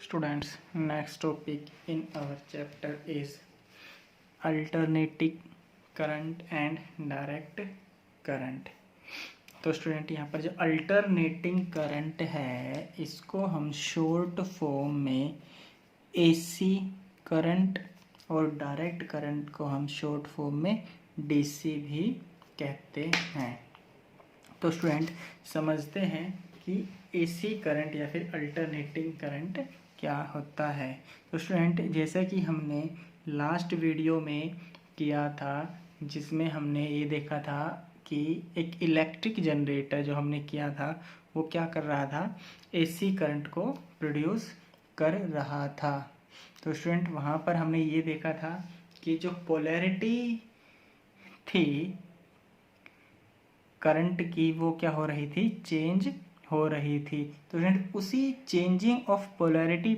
Students, next topic in our chapter is alternating current and direct current. तो student यहाँ पर जो alternating current है इसको हम शॉर्ट फॉर्म में एसी करंट और डायरेक्ट करंट को हम शॉर्ट फॉर्म में डीसी भी कहते हैं। तो स्टूडेंट समझते हैं कि एसी करंट या फिर अल्टरनेटिंग करंट क्या होता है। तो स्टूडेंट जैसा कि हमने लास्ट वीडियो में किया था जिसमें हमने ये देखा था कि एक इलेक्ट्रिक जनरेटर जो हमने किया था वो क्या कर रहा था, एसी करंट को प्रोड्यूस कर रहा था। तो स्टूडेंट वहाँ पर हमने ये देखा था कि जो पोलैरिटी थी करंट की वो क्या हो रही थी, चेंज हो रही थी। तो स्टूडेंट उसी चेंजिंग ऑफ पोलैरिटी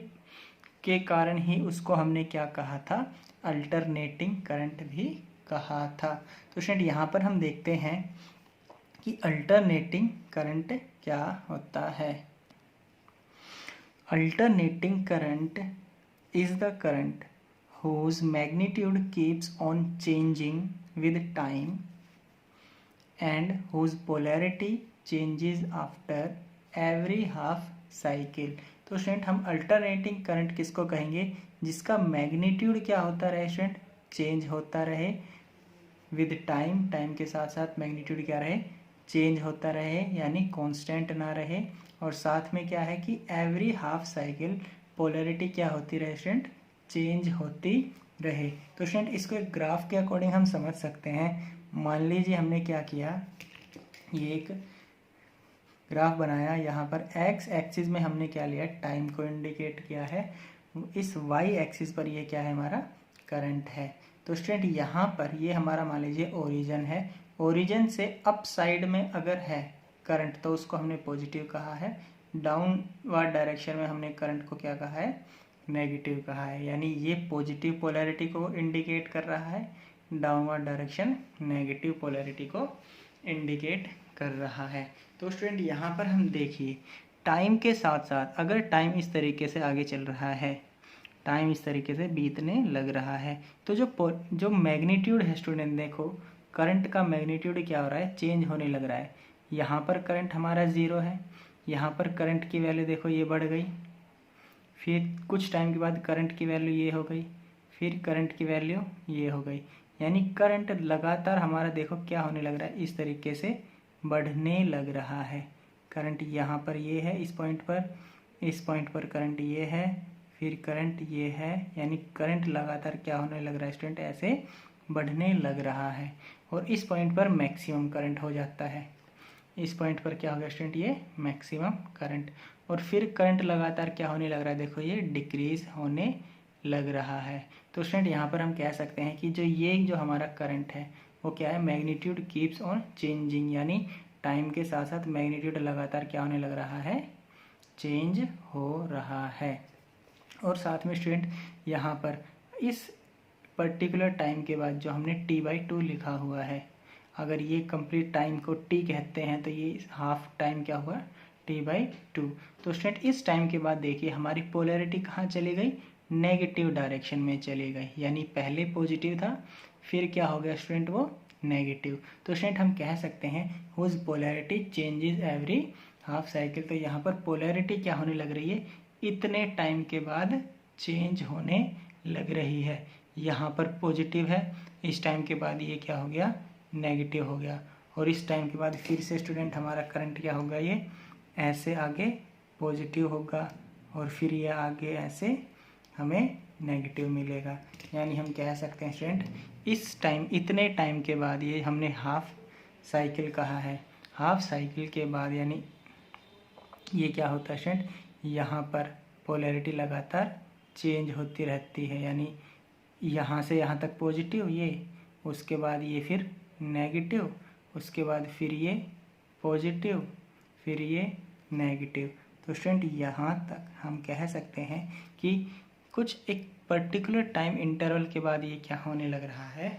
के कारण ही उसको हमने क्या कहा था, अल्टरनेटिंग करंट भी कहा था। तो स्टूडेंट यहाँ पर हम देखते हैं कि अल्टरनेटिंग करंट क्या होता है। Alternating current is the current whose magnitude keeps on changing with time and whose polarity changes after every half cycle। तो स्टूडेंट हम अल्टरनेटिंग करंट किसको कहेंगे, जिसका मैग्नीट्यूड क्या होता रहे स्टूडेंट, चेंज होता रहे विद टाइम, टाइम के साथ साथ मैग्नीट्यूड क्या रहे, चेंज होता रहे यानी कांस्टेंट ना रहे, और साथ में क्या है कि एवरी हाफ साइकिल पोलैरिटी क्या होती रहे स्टूडेंट, चेंज होती रहे। तो स्टूडेंट इसको एक ग्राफ के अकॉर्डिंग हम समझ सकते हैं। मान लीजिए हमने क्या किया, ये एक ग्राफ बनाया, यहाँ पर एक्स एक्सिस में हमने क्या लिया, टाइम को इंडिकेट किया है, इस वाई एक्सिस पर ये क्या है, हमारा करंट है। तो स्टूडेंट यहाँ पर ये हमारा मान लीजिए ओरिजिन है, ओरिजिन से अप साइड में अगर है करंट तो उसको हमने पॉजिटिव कहा है, डाउनवर्ड डायरेक्शन में हमने करंट को क्या कहा है, नेगेटिव कहा है। यानी ये पॉजिटिव पोलैरिटी को इंडिकेट कर रहा है, डाउनवर्ड डायरेक्शन नेगेटिव पोलैरिटी को इंडिकेट कर रहा है। तो स्टूडेंट यहाँ पर हम देखिए टाइम के साथ साथ अगर टाइम इस तरीके से आगे चल रहा है, टाइम इस तरीके से बीतने लग रहा है, तो जो मैग्नीट्यूड है स्टूडेंट देखो, करंट का मैग्नीट्यूड क्या हो रहा है, चेंज होने लग रहा है। यहाँ पर करंट हमारा 0 है, यहाँ पर करंट की वैल्यू देखो ये बढ़ गई, फिर कुछ टाइम के बाद करंट की वैल्यू ये हो गई, फिर करंट की वैल्यू ये हो गई। यानी करंट लगातार हमारा देखो क्या होने लग रहा है, इस तरीके से बढ़ने लग रहा है। करंट यहाँ पर ये है, इस पॉइंट पर करंट ये है, फिर करंट ये है, यानी करंट लगातार क्या होने लग रहा है स्टूडेंट, ऐसे बढ़ने लग रहा है। और इस पॉइंट पर मैक्सिमम करंट हो जाता है, इस पॉइंट पर क्या हो गया स्टूडेंट, ये मैक्सिमम करंट। और फिर करंट लगातार क्या होने लग रहा है, देखो ये डिक्रीज होने लग रहा है। तो स्टूडेंट यहाँ पर हम कह सकते हैं कि जो हमारा करंट है वो क्या है, मैग्नीट्यूड कीप्स ऑन चेंजिंग, यानी टाइम के साथ साथ मैग्नीट्यूड लगातार क्या होने लग रहा है, चेंज हो रहा है। और साथ में स्टूडेंट यहाँ पर इस पर्टिकुलर टाइम के बाद जो हमने t/2 लिखा हुआ है, अगर ये कंप्लीट टाइम को t कहते हैं तो ये हाफ टाइम क्या हुआ, t/2। तो स्टूडेंट इस टाइम के बाद देखिए हमारी पोलैरिटी कहाँ चली गई, नेगेटिव डायरेक्शन में चली गई। यानी पहले पॉजिटिव था, फिर क्या हो गया स्टूडेंट, वो नेगेटिव। तो स्टूडेंट हम कह सकते हैं whose polarity changes every half cycle. तो यहाँ पर पोलैरिटी क्या होने लग रही है, इतने टाइम के बाद चेंज होने लग रही है। यहाँ पर पॉजिटिव है, इस टाइम के बाद ये क्या हो गया, नेगेटिव हो गया, और इस टाइम के बाद फिर से स्टूडेंट हमारा करंट क्या होगा, ये ऐसे आगे पॉजिटिव होगा, और फिर ये आगे ऐसे हमें नेगेटिव मिलेगा। यानी हम कह सकते हैं स्टूडेंट इस टाइम, इतने टाइम के बाद, ये हमने हाफ साइकिल कहा है, हाफ साइकिल के बाद यानी ये क्या होता है स्टूडेंट, यहाँ पर पोलैरिटी लगातार चेंज होती रहती है। यानी यहाँ से यहाँ तक पॉजिटिव ये, उसके बाद ये फिर नेगेटिव, उसके बाद फिर ये पॉजिटिव, फिर ये नेगेटिव। तो स्टूडेंट यहाँ तक हम कह सकते हैं कि कुछ एक पर्टिकुलर टाइम इंटरवल के बाद ये क्या होने लग रहा है,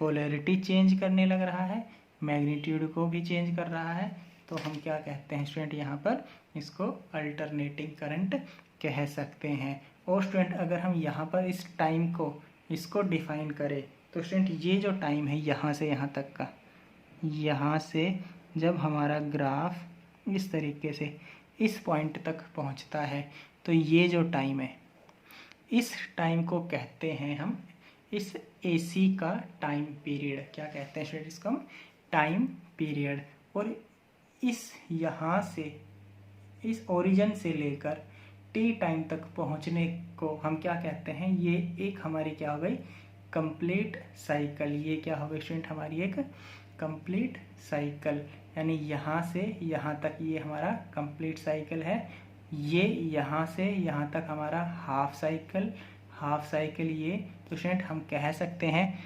पोलैरिटी चेंज करने लग रहा है, मैग्नीट्यूड को भी चेंज कर रहा है। तो हम क्या कहते हैं स्टूडेंट, यहाँ पर इसको अल्टरनेटिंग करंट कह सकते हैं। और स्टूडेंट अगर हम यहाँ पर इस टाइम को इसको डिफाइन करें तो स्टूडेंट ये जो टाइम है यहाँ से यहाँ तक का, यहाँ से जब हमारा ग्राफ इस तरीके से इस पॉइंट तक पहुँचता है तो ये जो टाइम है इस टाइम को कहते हैं हम इस AC का टाइम पीरियड। क्या कहते हैं स्टूडेंट इसको हम? Time period. और इस यहाँ से इस ओरिजिन से लेकर T टाइम तक पहुँचने को हम क्या कहते हैं? ये एक हमारी क्या हो गई? Complete cycle. ये क्या हो गई स्टूडेंट? हमारी एक कंप्लीट साइकिल। यानी यहाँ से यहाँ तक ये हमारा कंप्लीट साइकिल है। ये यहाँ से यहाँ तक हमारा हाफ साइकिल ये। तो स्टूडेंट हम कह सकते हैं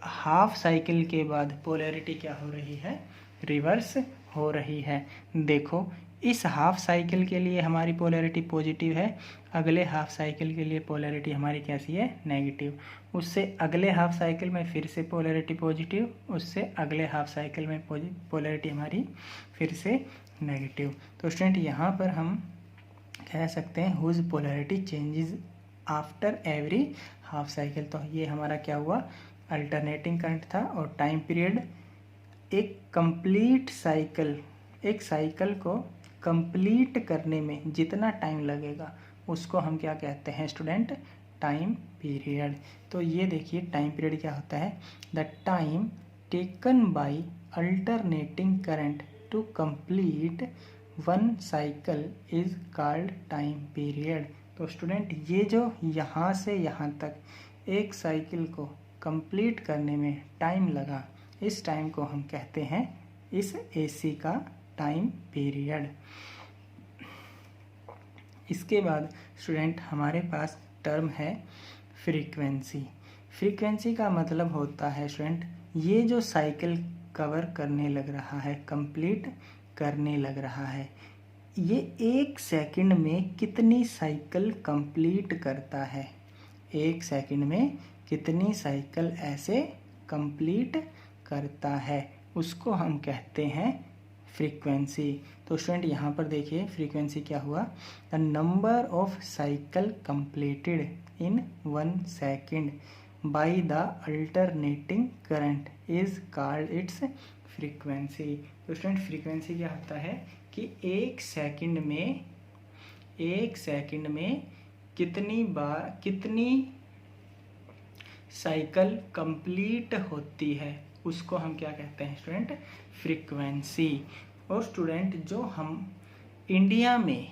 हाफ साइकिल के बाद पोलैरिटी क्या हो रही है? रिवर्स हो रही है। देखो इस हाफ साइकिल के लिए हमारी पोलैरिटी पॉजिटिव है, अगले हाफ साइकिल के लिए पोलैरिटी हमारी कैसी है? नेगेटिव। उससे अगले हाफ साइकिल में फिर से पोलैरिटी पॉजिटिव, उससे अगले हाफ साइकिल में पोलैरिटी हमारी फिर से नेगेटिव। तो स्टूडेंट यहाँ पर हम कह सकते हैं whose polarity changes after every half cycle. तो ये हमारा क्या हुआ? अल्टरनेटिंग करंट था। और टाइम पीरियड एक कंप्लीट साइकिल, एक साइकिल को कंप्लीट करने में जितना टाइम लगेगा उसको हम क्या कहते हैं स्टूडेंट? Time period. तो ये देखिए टाइम पीरियड क्या होता है? The time taken by alternating current to complete one cycle is called time period. तो स्टूडेंट ये जो यहाँ से यहाँ तक एक साइकिल को कंप्लीट करने में टाइम लगा, इस टाइम को हम कहते हैं इस AC का टाइम पीरियड। इसके बाद स्टूडेंट हमारे पास टर्म है फ्रीक्वेंसी। फ्रीक्वेंसी का मतलब होता है स्टूडेंट ये जो साइकिल कवर करने लग रहा है, कंप्लीट करने लग रहा है, ये एक सेकंड में कितनी साइकिल कंप्लीट करता है? एक सेकंड में कितनी साइकिल ऐसे कंप्लीट करता है, उसको हम कहते हैं फ्रीक्वेंसी। तो स्टूडेंट यहाँ पर देखिए फ्रीक्वेंसी क्या हुआ? The number of cycle completed in 1 second by the alternating current is called its frequency. तो स्टूडेंट फ्रीक्वेंसी क्या होता है कि एक सेकंड में कितनी बार कितनी साइकिल कंप्लीट होती है उसको हम क्या कहते हैं स्टूडेंट? फ्रीक्वेंसी। और स्टूडेंट जो हम इंडिया में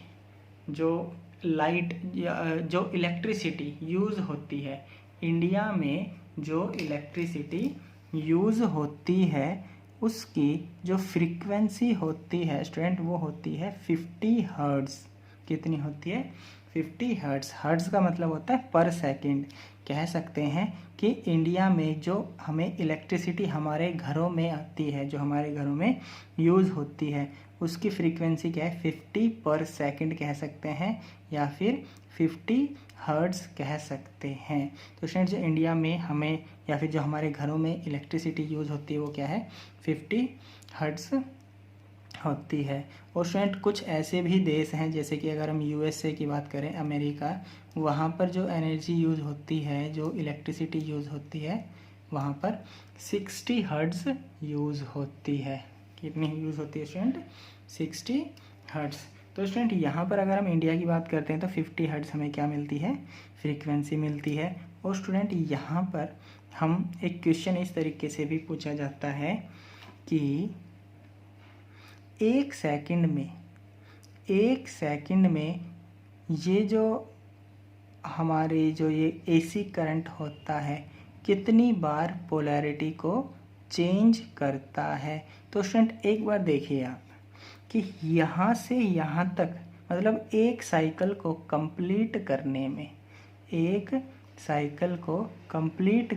जो लाइट या जो इलेक्ट्रिसिटी यूज़ होती है, इंडिया में जो इलेक्ट्रिसिटी यूज़ होती है उसकी जो फ्रीक्वेंसी होती है स्टूडेंट वो होती है 50 हर्ट्ज़। कितनी होती है? 50 हर्ट्ज़। हर्ट्ज़ का मतलब होता है पर सेकंड। कह सकते हैं कि इंडिया में जो हमें इलेक्ट्रिसिटी हमारे घरों में आती है, जो हमारे घरों में यूज़ होती है, उसकी फ्रीक्वेंसी क्या है? 50 पर सेकंड कह सकते हैं या फिर 50 हर्ट्ज़ कह सकते हैं। तो स्टूडेंट जो इंडिया में हमें या फिर जो हमारे घरों में इलेक्ट्रिसिटी यूज़ होती है वो क्या है? 50 हर्ट्ज़ होती है। और स्टूडेंट कुछ ऐसे भी देश हैं जैसे कि अगर हम USA की बात करें, अमेरिका, वहाँ पर जो एनर्जी यूज़ होती है, जो इलेक्ट्रिसिटी यूज़ होती है, वहाँ पर 60 हर्ट्ज़ यूज़ होती है। कितनी यूज़ होती है स्टूडेंट? 60 हर्ट्ज़। तो स्टूडेंट यहाँ पर अगर हम इंडिया की बात करते हैं तो 50 हर्ट्ज़ हमें क्या मिलती है? फ्रीक्वेंसी मिलती है। और स्टूडेंट यहाँ पर हम एक क्वेश्चन इस तरीके से भी पूछा जाता है कि एक सेकंड में ये जो हमारे जो ये AC करंट होता है कितनी बार पोलैरिटी को चेंज करता है? तो स्टूडेंट एक बार देखिए आप कि यहाँ से यहाँ तक मतलब एक साइकिल को कंप्लीट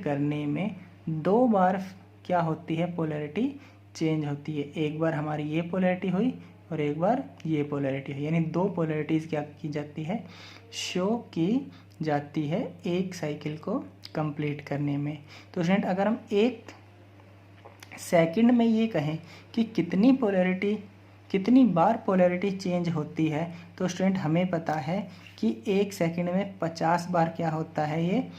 करने में 2 बार क्या होती है? पोलैरिटी चेंज होती है। एक बार हमारी ये पोलैरिटी हुई और एक बार ये पोलैरिटी हुई, यानी 2 पोलैरिटीज़ क्या की जाती है? शो की जाती है एक साइकिल को कंप्लीट करने में। तो स्टूडेंट अगर हम एक सेकंड में ये कहें कि कितनी पोलैरिटी कितनी बार पोलैरिटी चेंज होती है, तो स्टूडेंट हमें पता है कि 1 सेकंड में 50 बार क्या होता है, ये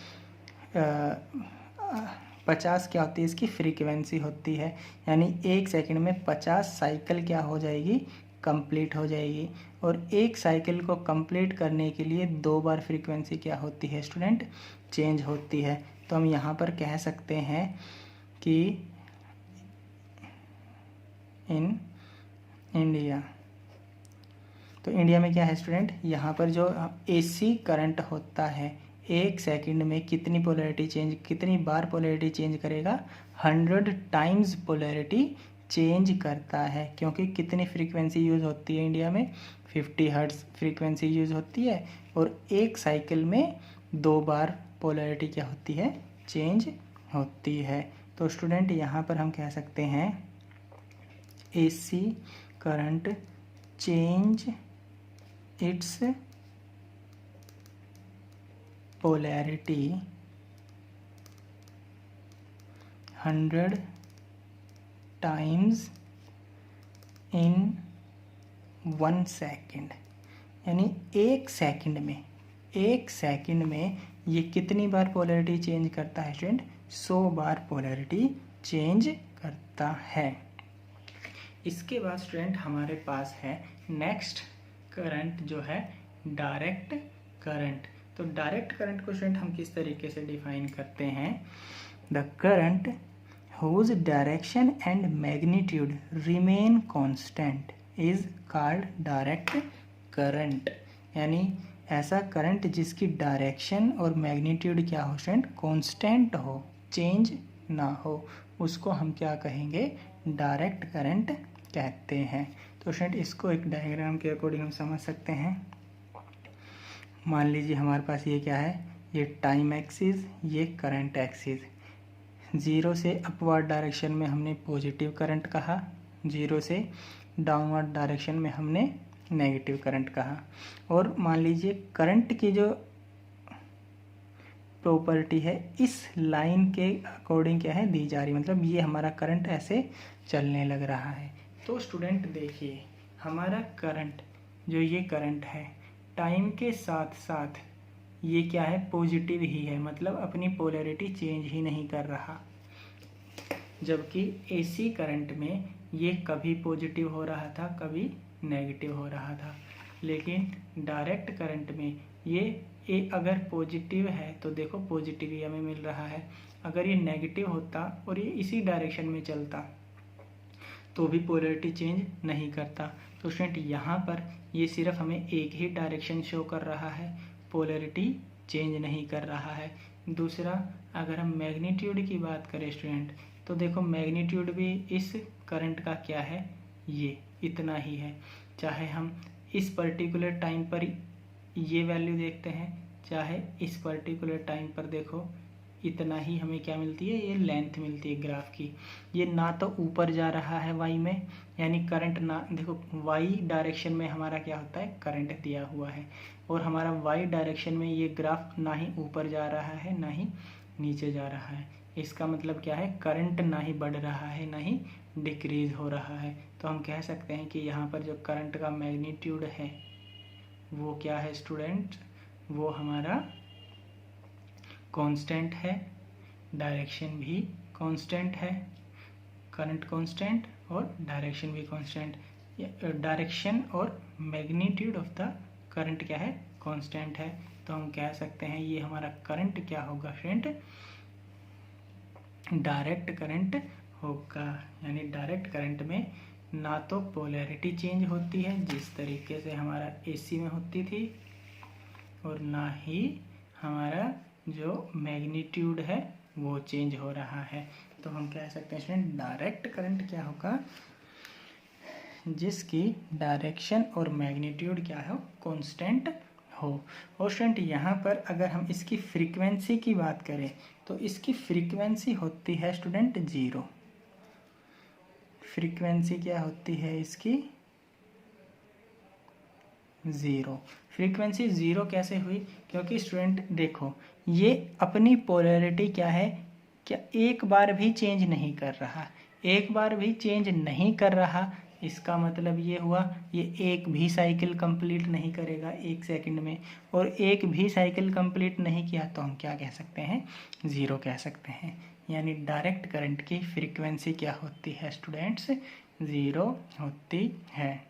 50 क्या होती है, इसकी फ्रीक्वेंसी होती है। यानी 1 सेकंड में 50 साइकिल क्या हो जाएगी, कंप्लीट हो जाएगी। और एक साइकिल को कंप्लीट करने के लिए 2 बार फ्रीक्वेंसी क्या होती है स्टूडेंट, चेंज होती है। तो हम यहाँ पर कह सकते हैं कि इन इंडिया, तो इंडिया में क्या है स्टूडेंट, यहाँ पर जो एसी करंट होता है 1 सेकंड में कितनी पोलैरिटी चेंज, कितनी बार पोलैरिटी चेंज करेगा, 100 टाइम्स पोलैरिटी चेंज करता है। क्योंकि कितनी फ्रीक्वेंसी यूज़ होती है इंडिया में, 50 हर्ट्ज फ्रीक्वेंसी यूज़ होती है। और एक साइकिल में 2 बार पोलैरिटी क्या होती है, चेंज होती है। तो स्टूडेंट यहाँ पर हम कह सकते हैं AC current change it's polarity 100 times in 1 second. यानी 1 सेकेंड में ये कितनी बार पोलैरिटी चेंज करता है स्टूडेंट, 100 बार पोलैरिटी चेंज करता है। इसके बाद स्टूडेंट हमारे पास है नेक्स्ट करंट जो है डायरेक्ट करंट। तो डायरेक्ट करंट को स्टूडेंट हम किस तरीके से डिफाइन करते हैं, the current whose direction and magnitude remain constant is called direct current। यानी ऐसा करंट जिसकी डायरेक्शन और मैग्नीट्यूड क्या हो स्टूडेंट, कांस्टेंट हो, चेंज ना हो, उसको हम क्या कहेंगे, डायरेक्ट करंट कहते हैं। तो स्टूडेंट इसको एक डायग्राम के अकॉर्डिंग हम समझ सकते हैं। मान लीजिए हमारे पास ये क्या है, ये टाइम एक्सिस, ये करंट एक्सिस। 0 से अपवर्ड डायरेक्शन में हमने पॉजिटिव करंट कहा, 0 से डाउनवर्ड डायरेक्शन में हमने नेगेटिव करंट कहा। और मान लीजिए करंट की जो प्रॉपर्टी है इस लाइन के अकॉर्डिंग क्या है, दी जा रही, मतलब ये हमारा करंट ऐसे चलने लग रहा है। तो स्टूडेंट देखिए हमारा करंट, जो ये करंट है टाइम के साथ साथ ये क्या है, पॉजिटिव ही है, मतलब अपनी पोलैरिटी चेंज ही नहीं कर रहा। जबकि एसी करंट में ये कभी पॉजिटिव हो रहा था, कभी नेगेटिव हो रहा था। लेकिन डायरेक्ट करंट में ये अगर पॉजिटिव है तो देखो पॉजिटिव ही हमें मिल रहा है, अगर ये नेगेटिव होता और ये इसी डायरेक्शन में चलता तो भी पोलैरिटी चेंज नहीं करता। तो स्टूडेंट यहाँ पर ये सिर्फ हमें एक ही डायरेक्शन शो कर रहा है, पोलैरिटी चेंज नहीं कर रहा है। दूसरा, अगर हम मैग्नीट्यूड की बात करें स्टूडेंट, तो देखो मैग्नीट्यूड भी इस करंट का क्या है, ये इतना ही है। चाहे हम इस पर्टिकुलर टाइम पर ये वैल्यू देखते हैं, चाहे इस पर्टिकुलर टाइम पर देखो, इतना ही हमें क्या मिलती है, ये लेंथ मिलती है ग्राफ की। ये ना तो ऊपर जा रहा है वाई में, यानी करंट ना, देखो वाई डायरेक्शन में हमारा क्या होता है, करंट दिया हुआ है, और हमारा वाई डायरेक्शन में ये ग्राफ ना ही ऊपर जा रहा है ना ही नीचे जा रहा है। इसका मतलब क्या है, करंट ना ही बढ़ रहा है ना ही डिक्रीज हो रहा है। तो हम कह सकते हैं कि यहाँ पर जो करंट का मैग्नीट्यूड है वो क्या है स्टूडेंट, वो हमारा कांस्टेंट है, डायरेक्शन भी कांस्टेंट है, करंट कांस्टेंट और डायरेक्शन भी कांस्टेंट। डायरेक्शन और मैग्नीट्यूड ऑफ द करंट क्या है, कांस्टेंट है। तो हम कह सकते हैं ये हमारा करंट क्या होगा फ्रेंड, डायरेक्ट करंट होगा। यानी डायरेक्ट करंट में ना तो पोलैरिटी चेंज होती है जिस तरीके से हमारा एसी में होती थी, और ना ही हमारा जो मैग्नीट्यूड है वो चेंज हो रहा है। तो हम कह सकते हैं स्टूडेंट डायरेक्ट करंट क्या होगा, जिसकी डायरेक्शन और मैग्नीट्यूड क्या हो, कांस्टेंट हो। और स्टूडेंट यहाँ पर अगर हम इसकी फ्रीक्वेंसी की बात करें तो इसकी फ्रीक्वेंसी होती है स्टूडेंट 0। फ्रीक्वेंसी क्या होती है इसकी, 0। फ्रीक्वेंसी 0 कैसे हुई, क्योंकि स्टूडेंट देखो ये अपनी पोलैरिटी क्या है, क्या एक बार भी चेंज नहीं कर रहा, एक बार भी चेंज नहीं कर रहा, इसका मतलब ये हुआ ये एक भी साइकिल कंप्लीट नहीं करेगा 1 सेकंड में, और एक भी साइकिल कंप्लीट नहीं किया तो हम क्या कह सकते हैं, 0 कह सकते हैं। यानी डायरेक्ट करंट की फ्रीक्वेंसी क्या होती है स्टूडेंट्स, 0 होती है।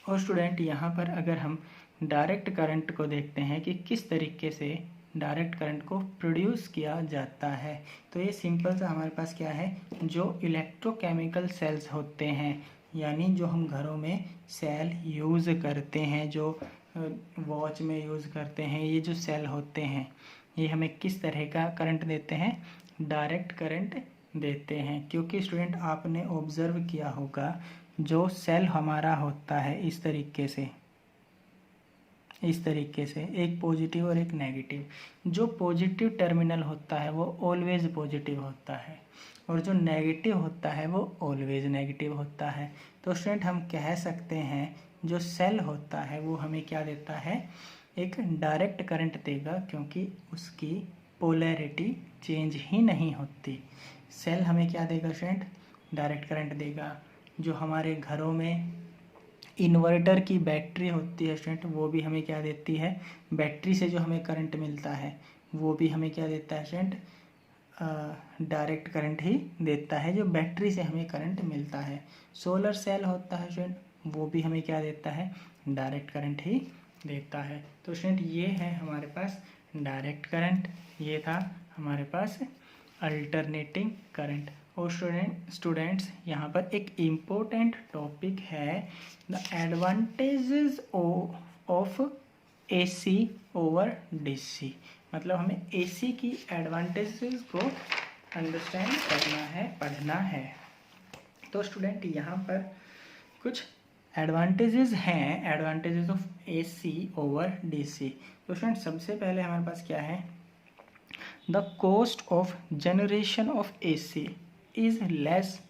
और स्टूडेंट यहाँ पर अगर हम डायरेक्ट करंट को देखते हैं कि किस तरीके से डायरेक्ट करंट को प्रोड्यूस किया जाता है, तो ये सिंपल सा हमारे पास क्या है, जो इलेक्ट्रोकेमिकल सेल्स होते हैं, यानी जो हम घरों में सेल यूज़ करते हैं, जो वॉच में यूज़ करते हैं, ये जो सेल होते हैं ये हमें किस तरह का करंट देते हैं, डायरेक्ट करंट देते हैं। क्योंकि स्टूडेंट आपने ऑब्जर्व किया होगा जो सेल हमारा होता है इस तरीके से एक पॉजिटिव और एक नेगेटिव, जो पॉजिटिव टर्मिनल होता है वो ऑलवेज पॉजिटिव होता है, और जो नेगेटिव होता है वो ऑलवेज नेगेटिव होता है। तो स्टूडेंट हम कह सकते हैं जो सेल होता है वो हमें क्या देता है, एक डायरेक्ट करंट देगा, क्योंकि उसकी पोलैरिटी चेंज ही नहीं होती। सेल हमें क्या देगा स्टूडेंट, डायरेक्ट करंट देगा। जो हमारे घरों में इन्वर्टर की बैटरी होती है स्टूडेंट, वो भी हमें क्या देती है, बैटरी से जो हमें करंट मिलता है वो भी हमें क्या देता है स्टूडेंट, डायरेक्ट करंट ही देता है, जो बैटरी से हमें करंट मिलता है। सोलर सेल होता है स्टूडेंट, वो भी हमें क्या देता है, डायरेक्ट करंट ही देता है। तो स्टूडेंट ये है हमारे पास डायरेक्ट करंट, ये था हमारे पास अल्टरनेटिंग करंट। और स्टूडेंट्स यहाँ पर एक इम्पोर्टेंट टॉपिक है, the advantages of AC over DC। मतलब हमें AC की एडवांटेजेस को अंडरस्टैंड करना है, पढ़ना है। तो स्टूडेंट यहाँ पर कुछ एडवांटेजेस हैं, advantages of AC over DC। तो स्टूडेंट सबसे पहले हमारे पास क्या है, the cost of generation of AC is less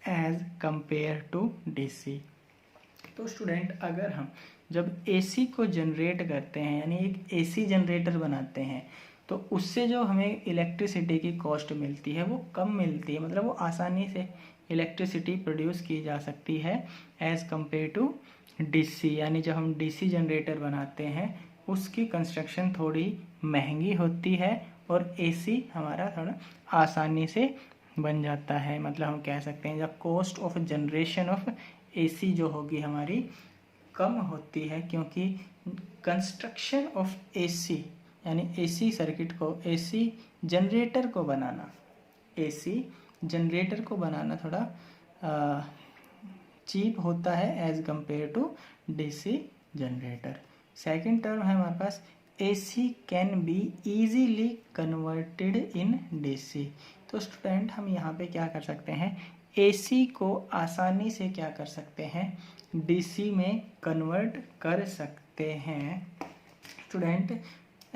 as compare to DC। तो स्टूडेंट अगर हम जब AC को जनरेट करते हैं, यानी एक AC जनरेटर बनाते हैं, तो उससे जो हमें इलेक्ट्रिसिटी की कॉस्ट मिलती है वो कम मिलती है, मतलब वो आसानी से इलेक्ट्रिसिटी प्रोड्यूस की जा सकती है एज कंपेयर टू DC। यानी जब हम DC जनरेटर बनाते हैं उसकी कंस्ट्रक्शन थोड़ी महंगी होती है, और AC हमारा थोड़ा आसानी से बन जाता है। मतलब हम कह सकते हैं जब cost of generation of AC जो होगी हमारी कम होती है, क्योंकि कंस्ट्रक्शन ऑफ AC यानी AC सर्किट को, AC जनरेटर को बनाना थोड़ा चीप होता है as compare to DC generator. Second term है हमारे पास AC can be easily converted in DC। तो स्टूडेंट हम यहाँ पे क्या कर सकते हैं, AC को आसानी से क्या कर सकते हैं, DC में कन्वर्ट कर सकते हैं। स्टूडेंट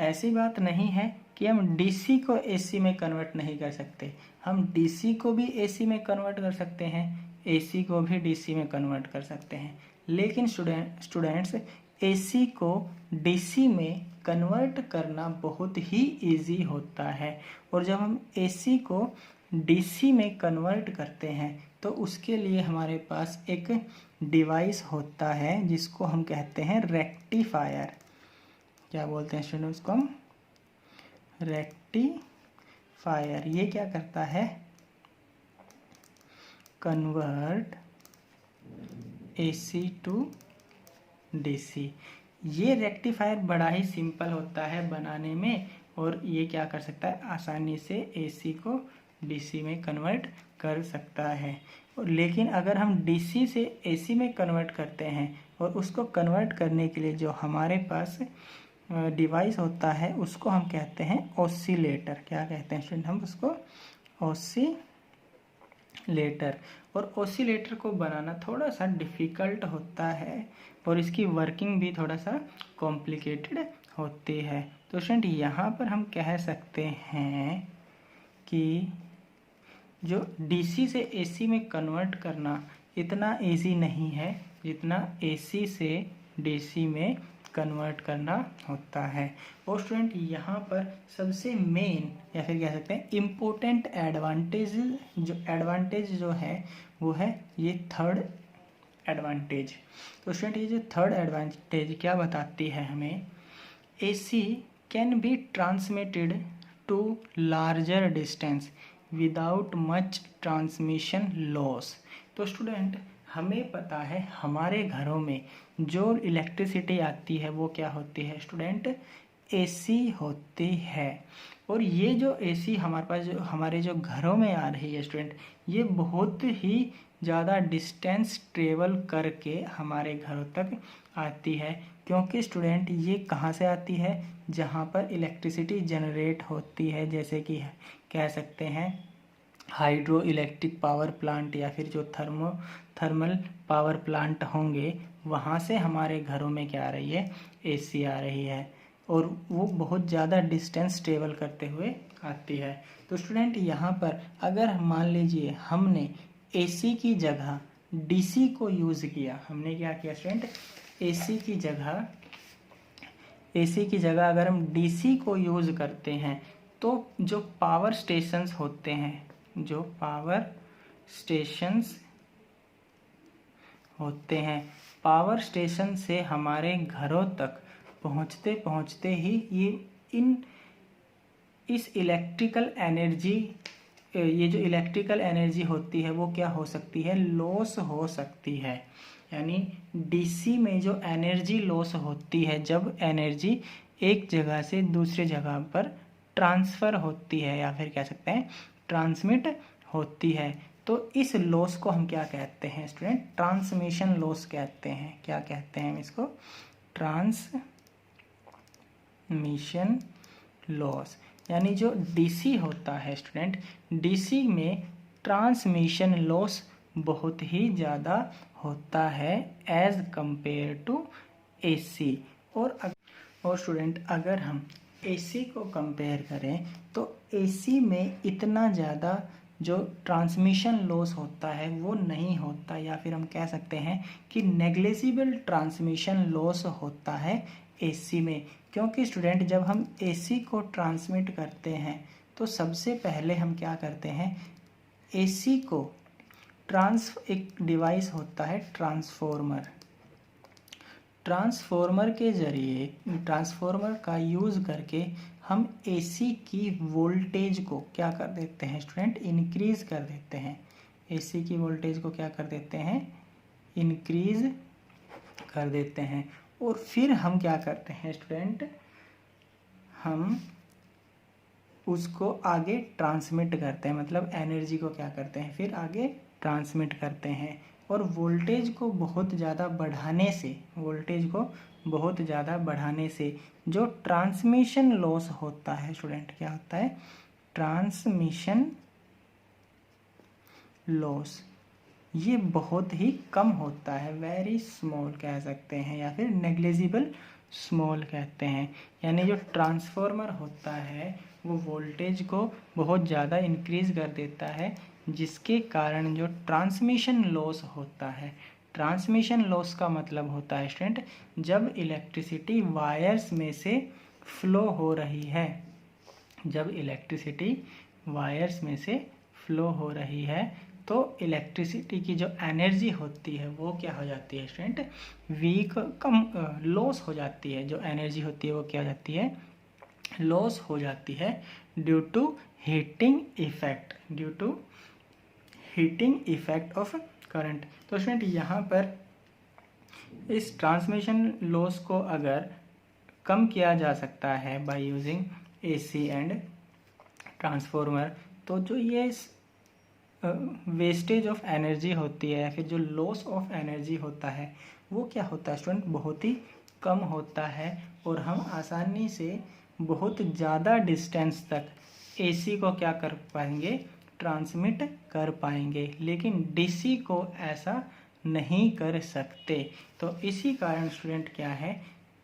ऐसी बात नहीं है कि हम DC को AC में कन्वर्ट नहीं कर सकते, हम DC को भी AC में कन्वर्ट कर सकते हैं, AC को भी DC में कन्वर्ट कर सकते हैं। लेकिन स्टूडेंट्स AC को DC में कन्वर्ट करना बहुत ही इजी होता है, और जब हम AC को DC में कन्वर्ट करते हैं तो उसके लिए हमारे पास एक डिवाइस होता है जिसको हम कहते हैं रेक्टिफायर। क्या बोलते हैं स्टूडेंट उसको हम, रेक्टिफायर। ये क्या करता है, कन्वर्ट AC टू DC। ये रेक्टिफायर बड़ा ही सिंपल होता है बनाने में, और ये क्या कर सकता है, आसानी से AC को DC में कन्वर्ट कर सकता है। लेकिन अगर हम DC से AC में कन्वर्ट करते हैं, और उसको कन्वर्ट करने के लिए जो हमारे पास डिवाइस होता है उसको हम कहते हैं ऑसिलेटर। क्या कहते हैं स्टूडेंट हम उसको, ऑसिलेटर। और ऑसिलेटर को बनाना थोड़ा सा डिफ़िकल्ट होता है, और इसकी वर्किंग भी थोड़ा सा कॉम्प्लिकेटेड होती है। तो स्टूडेंट यहाँ पर हम कह सकते हैं कि जो DC से AC में कन्वर्ट करना इतना इजी नहीं है जितना AC से DC में कन्वर्ट करना होता है। और स्टूडेंट यहाँ पर सबसे मेन या फिर कह सकते हैं इम्पोर्टेंट एडवांटेज जो है वो है ये थर्ड एडवांटेज। तो स्टूडेंट ये जो थर्ड एडवांटेज क्या बताती है हमें, AC can be transmitted to larger distance without much transmission loss. तो स्टूडेंट हमें पता है हमारे घरों में जो इलेक्ट्रिसिटी आती है वो क्या होती है स्टूडेंट, AC होती है। और ये जो AC हमारे पास जो हमारे जो घरों में आ रही है स्टूडेंट, ये बहुत ही ज़्यादा डिस्टेंस ट्रेवल करके हमारे घरों तक आती है। क्योंकि स्टूडेंट ये कहाँ से आती है, जहाँ पर इलेक्ट्रिसिटी जनरेट होती है, जैसे कि कह सकते हैं हाइड्रो इलेक्ट्रिक पावर प्लांट या फिर जो थर्मल पावर प्लांट होंगे, वहाँ से हमारे घरों में क्या आ रही है, AC आ रही है। और वो बहुत ज़्यादा डिस्टेंस ट्रेवल करते हुए आती है। तो स्टूडेंट यहाँ पर अगर मान लीजिए हमने AC की जगह DC को यूज़ किया, हमने क्या किया स्टूडेंट, AC की जगह अगर हम DC को यूज़ करते हैं तो जो पावर स्टेशंस होते हैं, जो पावर स्टेशन से हमारे घरों तक पहुंचते पहुंचते ही इस इलेक्ट्रिकल एनर्जी, ये जो इलेक्ट्रिकल एनर्जी होती है वो क्या हो सकती है, लॉस हो सकती है। यानी DC में जो एनर्जी लॉस होती है, जब एनर्जी एक जगह से दूसरी जगह पर ट्रांसफ़र होती है या फिर कह सकते हैं ट्रांसमिट होती है, तो इस लॉस को हम क्या कहते हैं स्टूडेंट, ट्रांसमिशन लॉस कहते हैं। क्या कहते हैं हम इसको, ट्रांसमिशन लॉस। यानी जो DC होता है स्टूडेंट, DC में ट्रांसमिशन लॉस बहुत ही ज़्यादा होता है एज कंपेयर टू AC। और स्टूडेंट अगर हम AC को कंपेयर करें तो AC में इतना ज़्यादा जो ट्रांसमिशन लॉस होता है वो नहीं होता, या फिर हम कह सकते हैं कि नेग्लिजिबल ट्रांसमिशन लॉस होता है AC में। क्योंकि स्टूडेंट जब हम AC को ट्रांसमिट करते हैं तो सबसे पहले हम क्या करते हैं, AC को एक डिवाइस होता है ट्रांसफॉर्मर के ज़रिए, ट्रांसफॉर्मर का यूज़ करके हम AC की वोल्टेज को क्या कर देते हैं स्टूडेंट, इंक्रीज़ कर देते हैं। AC की वोल्टेज को क्या कर देते हैं, इंक्रीज़ कर देते हैं। और फिर हम क्या करते हैं स्टूडेंट, हम उसको आगे ट्रांसमिट करते हैं, मतलब एनर्जी को क्या करते हैं, फिर आगे ट्रांसमिट करते हैं। और वोल्टेज को बहुत ज़्यादा बढ़ाने से जो ट्रांसमिशन लॉस होता है स्टूडेंट, क्या होता है, ट्रांसमिशन लॉस, ये बहुत ही कम होता है, वेरी स्मॉल कह सकते हैं या फिर नेग्लिजिबल स्मॉल कहते हैं। यानी जो ट्रांसफॉर्मर होता है वो वोल्टेज को बहुत ज़्यादा इंक्रीज़ कर देता है, जिसके कारण जो ट्रांसमिशन लॉस होता है, ट्रांसमिशन लॉस का मतलब होता है स्टूडेंट जब इलेक्ट्रिसिटी वायर्स में से फ्लो हो रही है, जब इलेक्ट्रिसिटी वायर्स में से फ्लो हो रही है तो इलेक्ट्रिसिटी की जो एनर्जी होती है वो क्या हो जाती है स्टूडेंट, लॉस हो जाती है। जो एनर्जी होती है वो क्या हो जाती है, लॉस हो जाती है due to heating effect of current. तो स्टूडेंट यहाँ पर इस ट्रांसमिशन लॉस को अगर कम किया जा सकता है by using AC and transformer, तो जो ये वेस्टेज ऑफ एनर्जी होती है या फिर जो लॉस ऑफ एनर्जी होता है वो क्या होता है स्टूडेंट, बहुत ही कम होता है। और हम आसानी से बहुत ज़्यादा डिस्टेंस तक AC को क्या कर पाएंगे, ट्रांसमिट कर पाएंगे, लेकिन DC को ऐसा नहीं कर सकते। तो इसी कारण स्टूडेंट क्या है,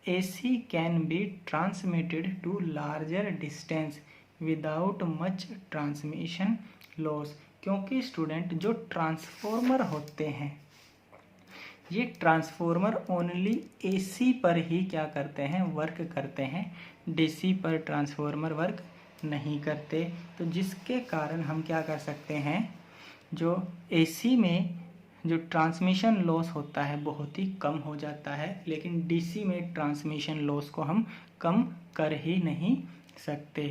AC can be transmitted to larger distance without much transmission loss. क्योंकि स्टूडेंट जो ट्रांसफॉर्मर होते हैं, ये ट्रांसफॉर्मर ओनली एसी पर ही क्या करते हैं, वर्क करते हैं, डीसी पर ट्रांसफॉर्मर वर्क नहीं करते। तो जिसके कारण हम क्या कर सकते हैं, जो एसी में जो ट्रांसमिशन लॉस होता है बहुत ही कम हो जाता है, लेकिन डीसी में ट्रांसमिशन लॉस को हम कम कर ही नहीं सकते।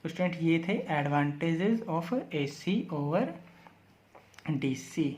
तो स्टूडेंट ये थे advantages of AC over DC.